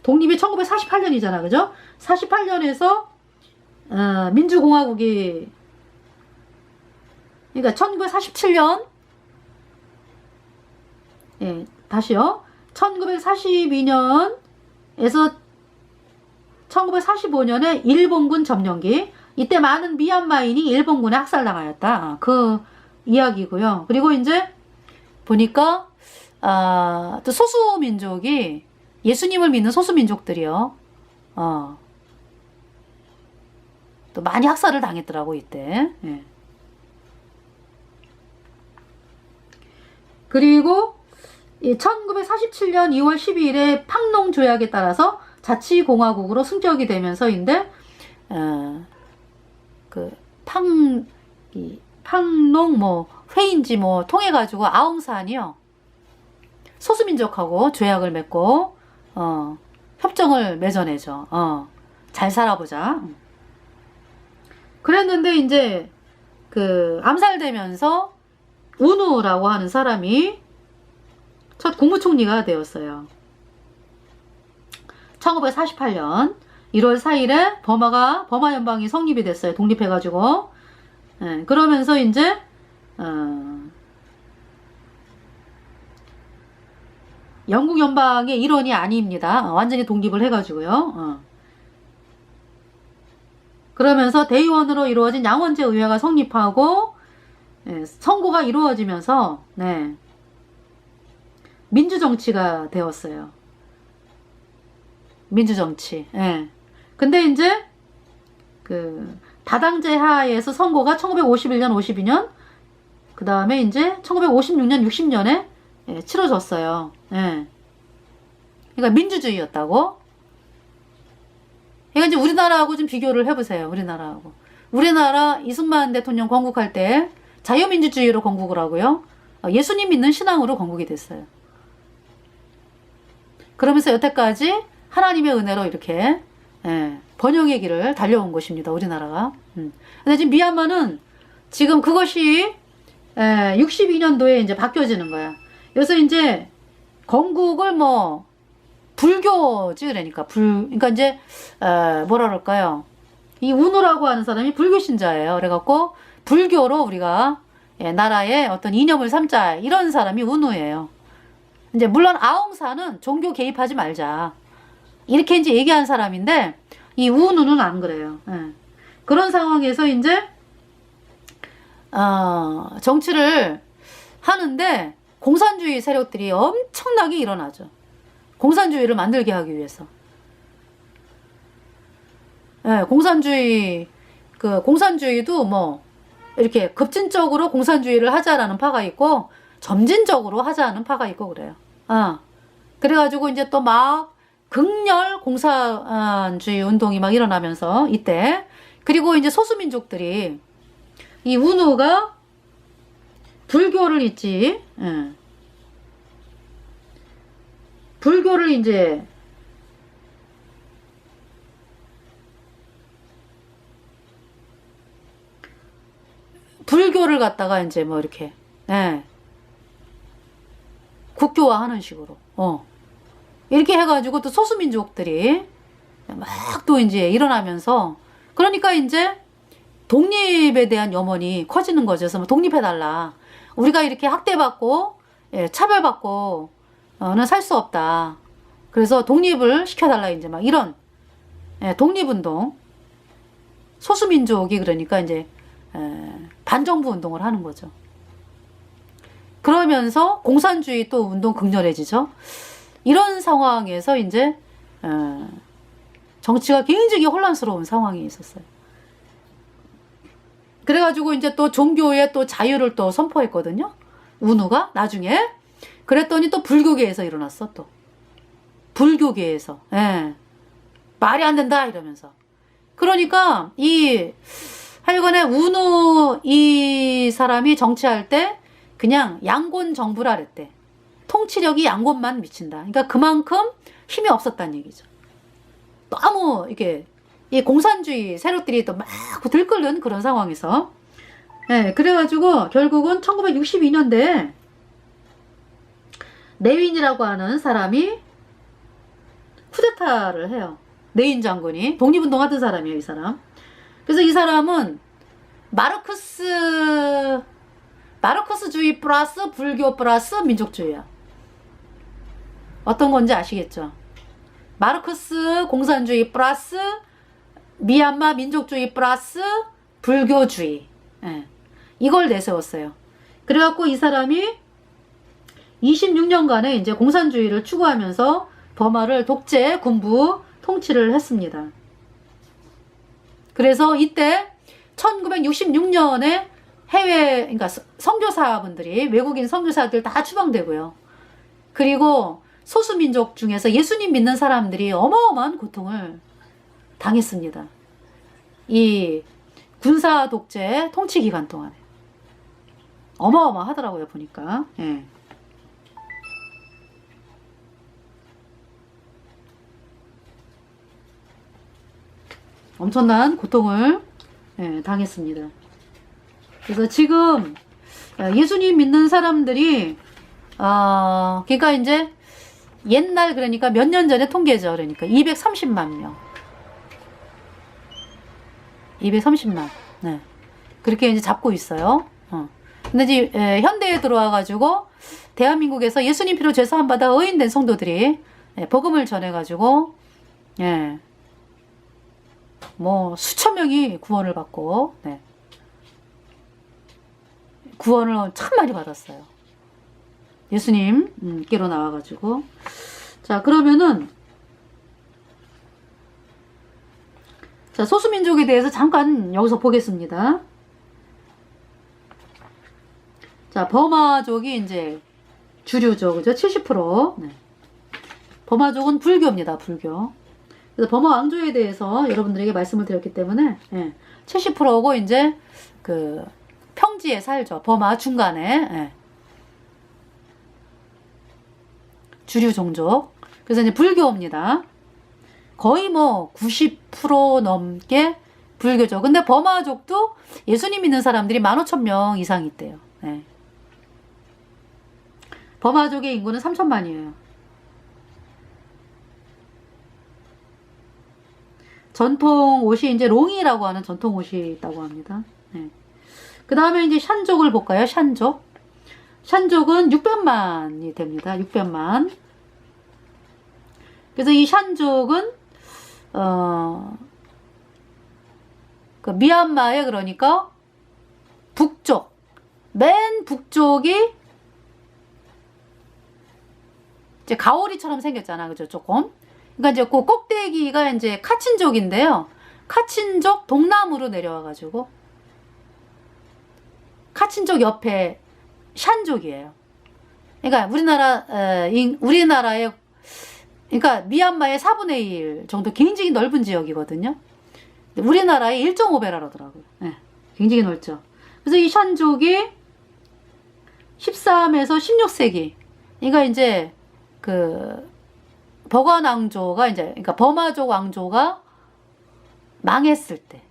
독립이 1948년이잖아, 그죠? 48년에서 민주공화국이, 그러니까 1947년, 다시요. 1942년에서 1945년에 일본군 점령기, 이때 많은 미얀마인이 일본군에 학살당하였다. 그 이야기고요. 그리고 이제 보니까 또 소수민족이 예수님을 믿는 소수민족들이요. 또 많이 학살을 당했더라고 이때. 그리고 1947년 2월 12일에 팡농 조약에 따라서 자치공화국으로 승격이 되면서인데 팡농 뭐 회인지 뭐 통해가지고 아웅산이요 소수민족하고 조약을 맺고 협정을 맺어내죠. 잘 살아보자. 그랬는데 이제 암살되면서 우누라고 하는 사람이 첫 국무총리가 되었어요. 1948년 1월 4일에 버마 연방이 성립이 됐어요. 독립해가지고. 그러면서 이제 영국 연방의 일원이 아닙니다. 완전히 독립을 해가지고요. 그러면서 대의원으로 이루어진 양원제 의회가 성립하고 선거가 이루어지면서 민주정치가 되었어요. 민주정치. 근데 이제 다당제 하에서 선거가 1951년, 52년, 그 다음에 이제 1956년, 60년에 치러졌어요. 예. 그러니까 민주주의였다고. 그러니까 이제 우리나라하고 좀 비교를 해보세요. 우리나라하고. 우리나라 이승만 대통령 건국할 때 자유민주주의로 건국을 하고요. 예수님 믿는 신앙으로 건국이 됐어요. 그러면서 여태까지 하나님의 은혜로 이렇게 번영의 길을 달려온 것입니다. 우리나라가. 근데 지금 미얀마는 지금 그것이 62년도에 이제 바뀌어지는 거야. 그래서 이제 건국을 뭐 불교지 그러니까 그러니까 이제 뭐라 그럴까요? 이 운우라고 하는 사람이 불교 신자예요. 그래갖고 불교로 우리가 나라의 어떤 이념을 삼자 이런 사람이 운우예요. 이제 물론 아웅산은 종교 개입하지 말자 이렇게 이제 얘기한 사람인데 이 운우는 안 그래요. 그런 상황에서 이제 정치를 하는데 공산주의 세력들이 엄청나게 일어나죠. 공산주의를 만들게 하기 위해서. 공산주의도 뭐 이렇게 급진적으로 공산주의를 하자라는 파가 있고 점진적으로 하자는 파가 있고 그래요. 그래가지고 이제 또 막 극렬 공산주의 운동이 막 일어나면서 이때 그리고 이제 소수민족들이 이 운우가 불교를 있지, 불교를 이제 불교를 갖다가 이제 뭐 이렇게 국교화하는 식으로 이렇게 해가지고 또 소수민족들이 막 또 이제 일어나면서 그러니까 이제 독립에 대한 염원이 커지는 거죠. 그래서 뭐 독립해달라. 우리가 이렇게 학대받고 차별받고는 살 수 없다. 그래서 독립을 시켜달라 이제 막 이런 독립운동 소수민족이 그러니까 이제 반정부 운동을 하는 거죠. 그러면서 공산주의 또 운동 극렬해지죠. 이런 상황에서 이제 정치가 굉장히 혼란스러운 상황이 있었어요. 그래가지고 이제 또 종교의 또 자유를 또 선포했거든요. 운우가 나중에. 그랬더니 또 불교계에서 일어났어 또. 불교계에서. 말이 안 된다 이러면서. 그러니까 하여간에 운우 이 사람이 정치할 때 그냥 양곤 정부라 그랬대. 통치력이 양곤만 미친다. 그러니까 그만큼 힘이 없었다는 얘기죠. 너무 이게 이 공산주의 세력들이 또 막 들끓는 그런 상황에서 그래가지고 결국은 1962년대에 네윈이라고 하는 사람이 쿠데타를 해요. 네윈 장군이 독립운동 하던 사람이에요. 이 사람. 그래서 이 사람은 마르크스주의 플러스 불교 플러스 민족주의야. 어떤 건지 아시겠죠? 마르크스 공산주의 플러스 미얀마 민족주의 플러스 불교주의. 이걸 내세웠어요. 그래갖고 이 사람이 26년간에 이제 공산주의를 추구하면서 버마를 독재 군부 통치를 했습니다. 그래서 이때 1966년에 그러니까 선교사분들이 외국인 선교사들 다 추방되고요. 그리고 소수민족 중에서 예수님 믿는 사람들이 어마어마한 고통을 당했습니다. 이 군사 독재 통치 기간 동안에. 어마어마하더라고요, 보니까. 엄청난 고통을 당했습니다. 그래서 지금 예수님 믿는 사람들이 그러니까 이제 옛날 그러니까 몇 년 전에 통계죠. 그러니까 230만 명. 230만. 그렇게 이제 잡고 있어요. 근데 이제 현대에 들어와가지고 대한민국에서 예수님 피로 죄 사함 받아 의인된 성도들이 복음을 전해가지고 뭐 수천 명이 구원을 받고 구원을 참 많이 받았어요. 예수님께로 나와가지고. 자, 그러면은 자, 소수민족에 대해서 잠깐 여기서 보겠습니다. 자, 버마족이 이제 주류죠. 그죠? 70%. 네. 버마족은 불교입니다. 불교. 그래서 버마 왕조에 대해서 여러분들에게 말씀을 드렸기 때문에, 예, 70%고 이제 그 평지에 살죠. 버마 중간에. 예. 주류 종족. 그래서 이제 불교입니다. 거의 뭐 90% 넘게 불교죠. 근데 버마족도 예수님 믿는 사람들이 15,000명 이상 있대요. 네. 버마족의 인구는 3천만이에요. 전통 옷이 이제 롱이라고 하는 전통 옷이 있다고 합니다. 네. 그 다음에 이제 샨족을 볼까요? 샨족. 샨족은 600만이 됩니다. 600만. 그래서 이 샨족은 그 미얀마에 그러니까 북쪽, 맨 북쪽이 이제 가오리처럼 생겼잖아, 그죠? 조금. 그러니까 이제 그 꼭대기가 이제 카친족인데요. 카친족 동남으로 내려와가지고 카친족 옆에 샨족이에요. 그러니까 우리나라의 그러니까 미얀마의 4분의 1 정도 굉장히 넓은 지역이거든요. 우리나라의 1.5배라더라고요. 네, 굉장히 넓죠. 그래서 이 샨족이 13에서 16세기. 그러니까 이제 그 버관 왕조가 이제 그러니까 버마족 왕조가 망했을 때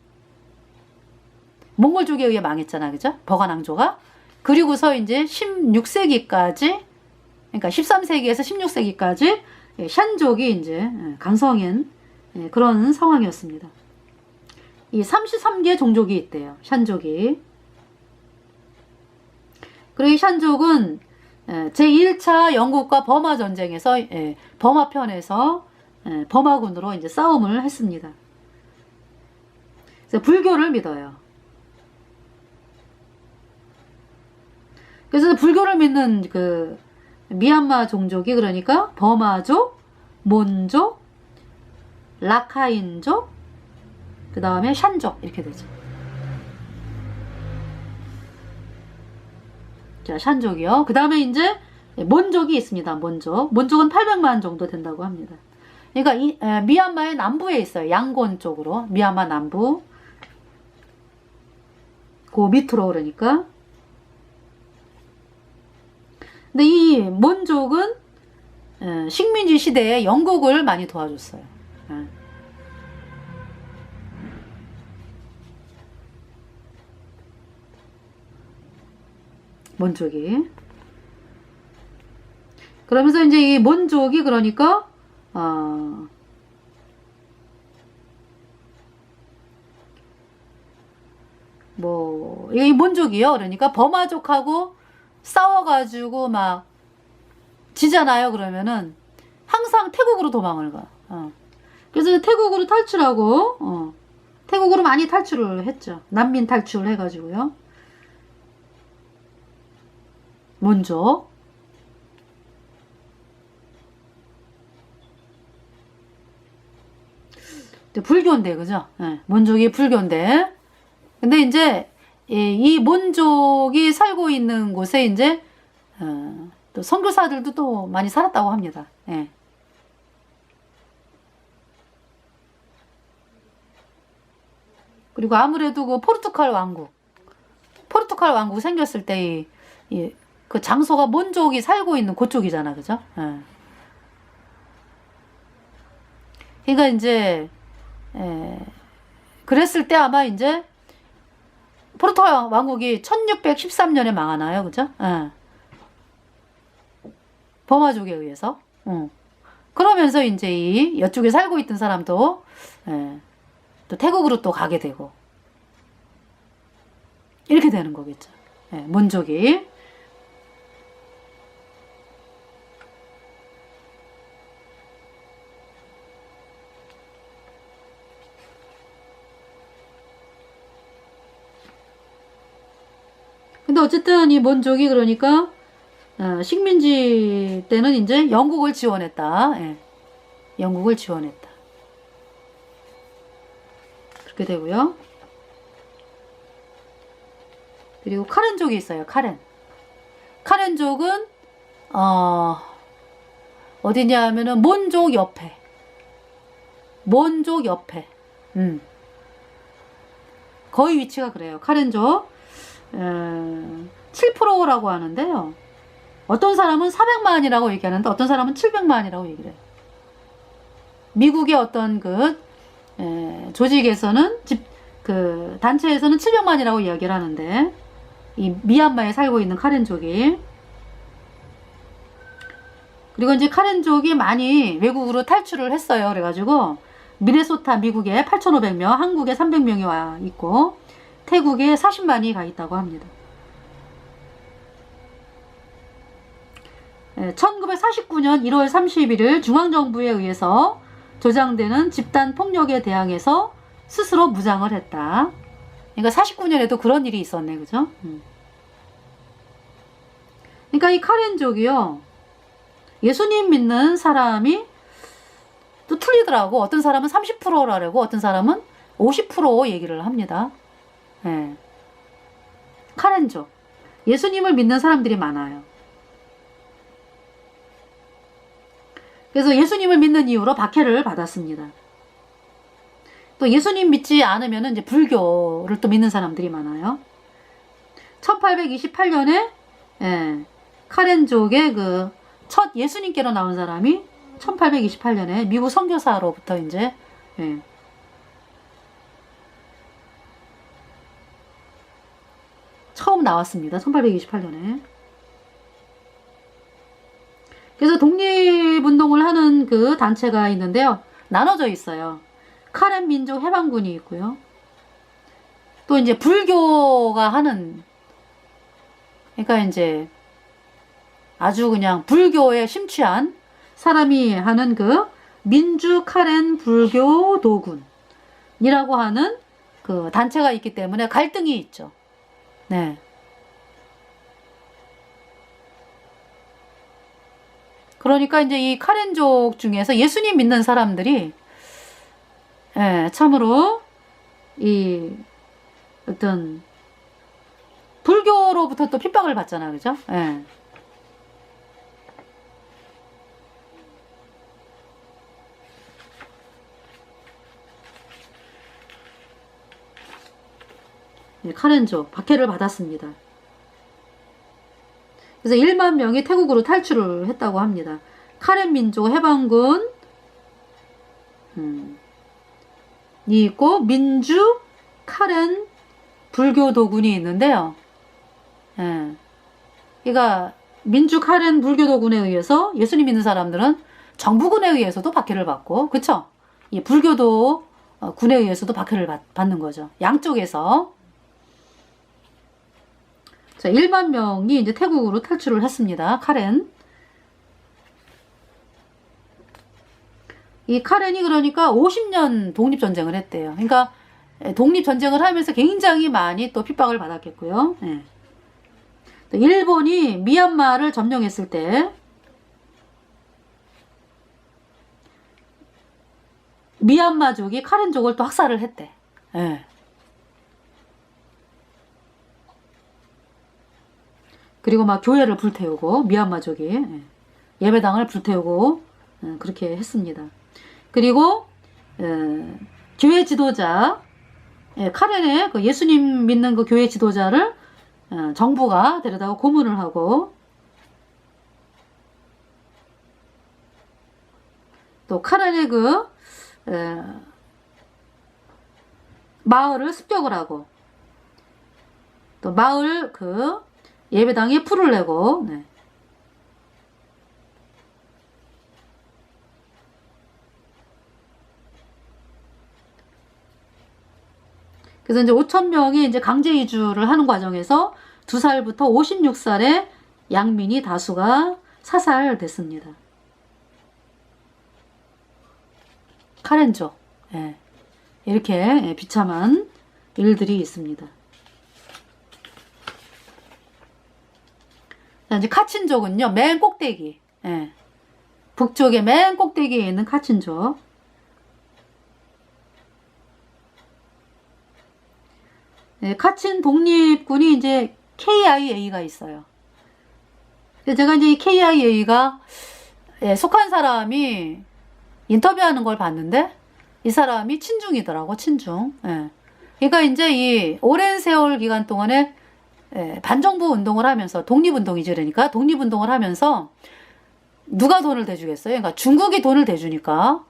몽골족에 의해 망했잖아, 그죠? 버관 왕조가. 그리고서 이제 16세기까지 그러니까 13세기에서 16세기까지 샨족이 이제 강성한 그런 상황이었습니다. 이 33개 종족이 있대요. 샨족이. 그리고 이 샨족은 제1차 영국과 버마 전쟁에서 버마 편에서 버마군으로 이제 싸움을 했습니다. 그래서 불교를 믿어요. 그래서 불교를 믿는 그 미얀마 종족이 그러니까 버마족, 몬족, 라카인족, 그 다음에 샨족 이렇게 되죠. 자, 샨족이요. 그 다음에 이제 몬족이 있습니다. 몬족은 800만 정도 된다고 합니다. 그러니까 미얀마의 남부에 있어요. 양곤 쪽으로. 미얀마 남부. 그 밑으로 그러니까. 근데 이 몬족은 식민지 시대에 영국을 많이 도와줬어요. 몬족이. 그러면서 이제 이 몬족이 그러니까 이 몬족이요. 그러니까 버마족하고 싸워가지고 막 지잖아요. 그러면은 항상 태국으로 도망을 가. 그래서 태국으로 탈출하고 태국으로 많이 탈출을 했죠. 난민 탈출을 해가지고요. 몬족. 불교인데, 그죠? 몬족이 불교인데. 근데 이제 이 몬족이 살고 있는 곳에 이제 또 선교사들도 또 많이 살았다고 합니다. 예. 그리고 아무래도 그 포르투갈 왕국 생겼을 때 그 장소가 몬족이 살고 있는 그쪽이잖아, 그죠? 예. 그러니까 이제 그랬을 때 아마 이제 포르투갈 왕국이 1613년에 망하나요, 그죠? 예. 버마족에 의해서. 그러면서 이제 이쪽에 살고 있던 사람도 또 태국으로 또 가게 되고 이렇게 되는 거겠죠. 몬족이. 근데 어쨌든 이 몬족이 그러니까 식민지 때는 이제 영국을 지원했다. 영국을 지원했다. 죽게 되고요. 그리고 카렌족이 있어요. 카렌족은 어디냐 하면은 몬족 옆에. 거의 위치가 그래요. 카렌족 7%라고 하는데요. 어떤 사람은 400만이라고 얘기하는데 어떤 사람은 700만이라고 얘기를 해요. 미국의 어떤 조직에서는 단체에서는 700만이라고 이야기를 하는데 이 미얀마에 살고 있는 카렌족이, 그리고 이제 카렌족이 많이 외국으로 탈출을 했어요. 그래가지고 미네소타 미국에 8,500명, 한국에 300명이 와 있고 태국에 40만이 가 있다고 합니다. 1949년 1월 31일 중앙정부에 의해서 조장되는 집단 폭력에 대항해서 스스로 무장을 했다. 그러니까 49년에도 그런 일이 있었네, 그죠? 그러니까 이 카렌족이요, 예수님 믿는 사람이 또 틀리더라고. 어떤 사람은 30%라고, 어떤 사람은 50% 얘기를 합니다. 네. 카렌족, 예수님을 믿는 사람들이 많아요. 그래서 예수님을 믿는 이유로 박해를 받았습니다. 또 예수님 믿지 않으면 이제 불교를 또 믿는 사람들이 많아요. 1828년에 카렌족의 첫 예수님께로 나온 사람이 1828년에 미국 선교사로부터 이제 처음 나왔습니다. 1828년에. 그래서 독립운동을 하는 그 단체가 있는데요. 나눠져 있어요. 카렌 민족 해방군이 있고요. 또 이제 불교가 하는, 그러니까 이제 아주 그냥 불교에 심취한 사람이 하는 민주 카렌 불교 도군이라고 하는 그 단체가 있기 때문에 갈등이 있죠. 네. 그러니까 이제 이 카렌족 중에서 예수님 믿는 사람들이 참으로 이 어떤 불교로부터 또 핍박을 받잖아, 그죠? 카렌족 박해를 받았습니다. 그래서 1만 명이 태국으로 탈출을 했다고 합니다. 카렌 민족 해방군 이 있고 민주 카렌 불교도군이 있는데요. 그러니까 민주 카렌 불교도군에 의해서 예수님 믿는 사람들은 정부군에 의해서도 박해를 받고, 그쵸? 이 불교도 군에 의해서도 박해를 받는 거죠. 양쪽에서. 자, 1만 명이 이제 태국으로 탈출을 했습니다. 카렌. 이 카렌이 그러니까 50년 독립전쟁을 했대요. 그러니까 독립전쟁을 하면서 굉장히 많이 또 핍박을 받았겠고요. 또 일본이 미얀마를 점령했을 때 미얀마족이 카렌족을 또 학살을 했대. 그리고 막 교회를 불태우고, 미얀마족이 예배당을 불태우고 그렇게 했습니다. 그리고 교회 지도자, 카렌의 그 예수님 믿는 그 교회 지도자를 정부가 데려다가 고문을 하고, 또 카렌의 마을을 습격을 하고, 또 마을 예배당에 풀을 내고, 그래서 이제 5,000명이 이제 강제 이주를 하는 과정에서 2살부터 56살의 양민이 다수가 사살됐습니다. 카렌족. 이렇게 비참한 일들이 있습니다. 자, 이제 카친족은요, 맨 꼭대기. 북쪽의 맨 꼭대기에 있는 카친족. 카친 독립군이 이제 KIA가 있어요. 제가 이제 이 KIA가 속한 사람이 인터뷰하는 걸 봤는데 이 사람이 친중이더라고, 친중. 그러니까 이제 이 오랜 세월 기간 동안에 반정부 운동을 하면서 독립운동이지, 그러니까 독립운동을 하면서 누가 돈을 대주겠어요? 그러니까 중국이 돈을 대주니까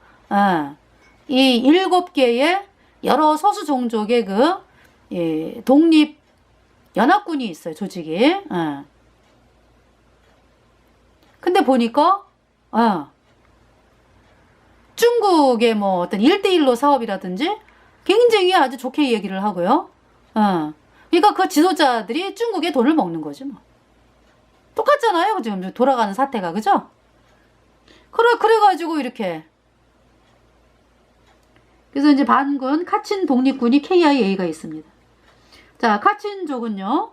이 7개의 여러 소수 종족의 독립 연합군이 있어요, 조직이. 근데 보니까 중국의 뭐 어떤 1대1로 사업이라든지 굉장히 아주 좋게 얘기를 하고요. 그러니까 그 지도자들이 중국의 돈을 먹는 거지 뭐. 똑같잖아요, 지금 돌아가는 사태가, 그죠? 그래가지고 이렇게. 그래서 이제 반군 카친 독립군이 KIA가 있습니다. 자, 카친족은요,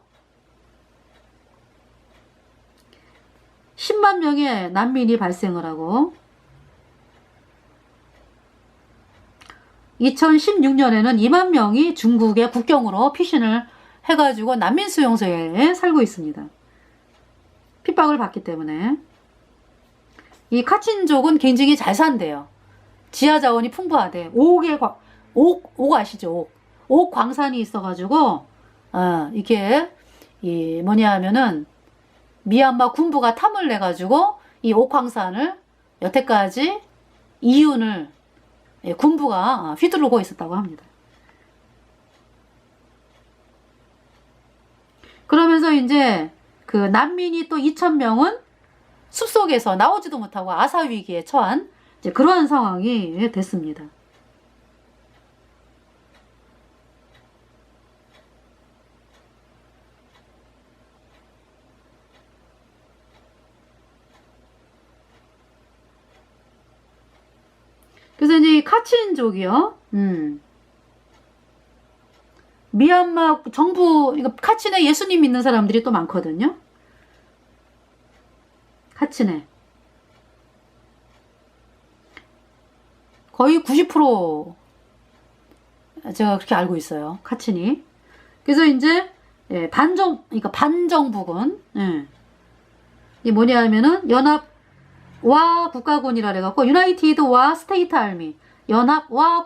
10만 명의 난민이 발생을 하고 2016년에는 2만 명이 중국의 국경으로 피신을 해가지고 난민 수용소에 살고 있습니다. 핍박을 받기 때문에. 이 카친족은 굉장히 잘 산대요. 지하 자원이 풍부하대. 옥 아시죠? 옥 광산이 있어가지고 이게 뭐냐 하면은 미얀마 군부가 탐을 내가지고 이 옥 광산을 여태까지 이윤을 군부가 휘두르고 있었다고 합니다. 그러면서 이제 그 난민이 또 2,000명은 숲속에서 나오지도 못하고 아사 위기에 처한 이제 그러한 상황이 됐습니다. 그래서 이제 이 카친족이요. 미얀마 정부, 이거 카친에 예수님 믿는 사람들이 또 많거든요. 카친에. 거의 90% 제가 그렇게 알고 있어요. 카친이. 그래서 이제 그러니까 반정부군. 이게 뭐냐 하면은 연합와 국가군이라 그래갖고 유나이티드 와 스테이트 알미, 연합와